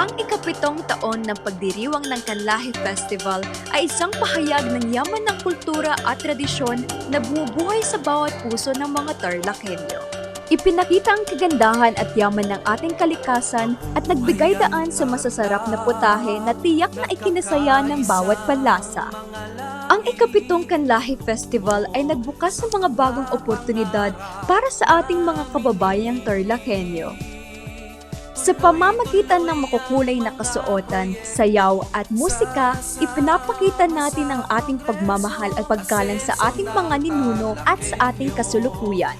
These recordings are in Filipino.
Ang ikapitong taon ng pagdiriwang ng Canlaje Festival ay isang pahayag ng yaman ng kultura at tradisyon na bumubuhay sa bawat puso ng mga Tarlakenyo. Ipinakita ang kagandahan at yaman ng ating kalikasan at nagbigay daan sa masasarap na putahe na tiyak na ikinasaya ng bawat panlasa. Ang ikapitong Canlaje Festival ay nagbukas ng mga bagong oportunidad para sa ating mga kababayang Tarlakenyo. Sa pamamagitan ng makukulay na kasuotan, sayaw at musika, ipinapakita natin ang ating pagmamahal at paggalang sa ating mga ninuno at sa ating kasulukuyan.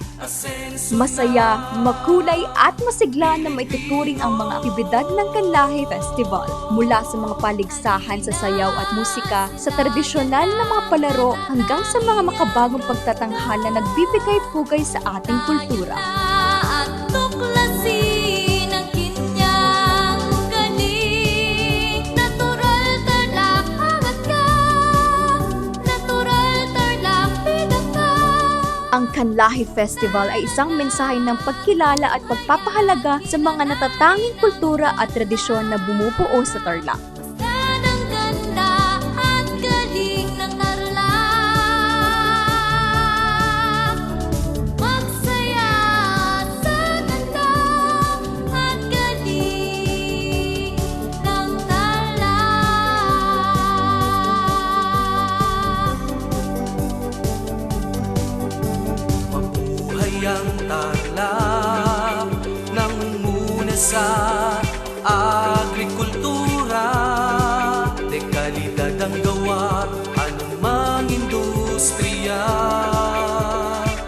Masaya, makulay at masigla na maituturing ang mga aktibidad ng Canlaje Festival, mula sa mga paligsahan sa sayaw at musika, sa tradisyonal na mga palaro hanggang sa mga makabagong pagtatanghal na nagbibigay pugay sa ating kultura. Ang Canlaje Festival ay isang mensahe ng pagkilala at pagpapahalaga sa mga natatanging kultura at tradisyon na bumubuo sa Tarlac. Ang Tarlac nangunguna sa agrikultura, dekalidad ang gawa, anumang industriya.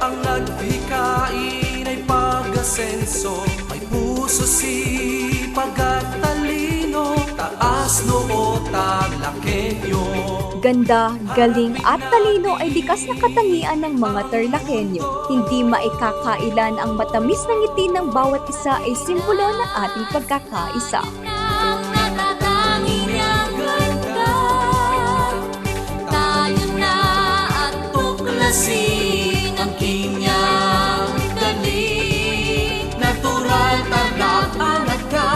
Ang naghikain ay pag-asenso, may puso, sipag at talino, taas noo Tarlakenyo. Ganda, galing at talino ay likas na katangian ng mga Tarlakenyo. Hindi maikakailan ang matamis na ngiti ng bawat isa ay simbolo ng ating pagkakaisa. Tayo na at tuklasin ang kanyang galing. Natural Tarlac ang nagka.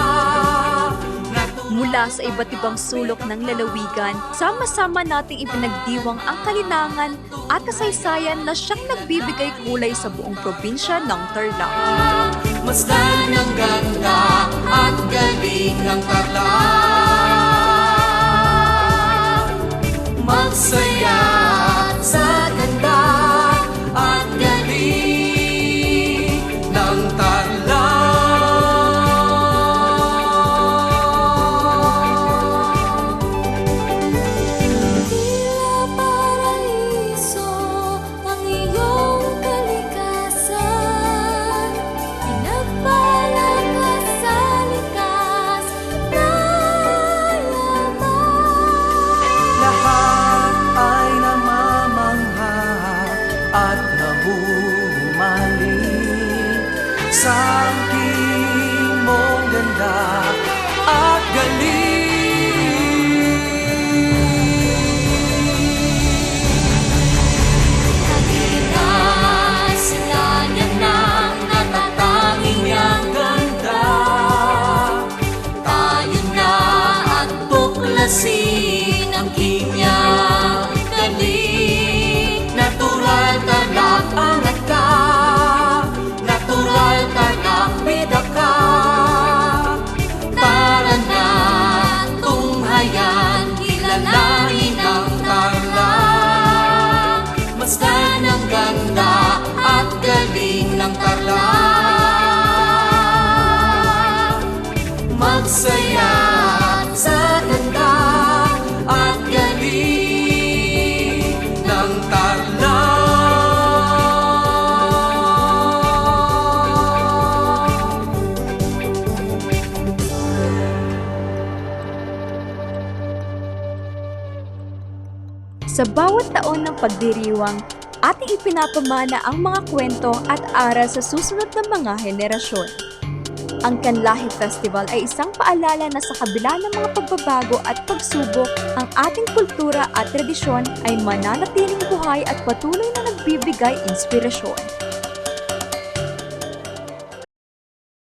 Mula sa iba't ibang sulok ng lalawigan, sama-sama nating ipinagdiwang ang kalinangan at kasaysayan na siyang nagbibigay kulay sa buong probinsya ng Tarlac. Masdan ang ganda at galing ng Tarlac. Magsaya sa ganda at galing ng Tarlac. At nahuhumaling sa angking mong ganda at galing. Kaginas sila niya ng natatanging niyang ganda. Tayo na at tuklasin ang kanyang galing. Natural Tarlac ang nagka, natural Tarlac bidaka. Tara na tunghayan, kilalanin ang Tarlac. Masdan ang ganda at galing ng Tarlac. Magsaya sa ganda at galing ng Tarlac. Sa bawat taon ng pagdiriwang, ating ipinapamana ang mga kwento at aral sa susunod na mga henerasyon. Ang Canlaje Festival ay isang paalala na sa kabila ng mga pagbabago at pagsubok, ang ating kultura at tradisyon ay mananatiling buhay at patuloy na nagbibigay inspirasyon.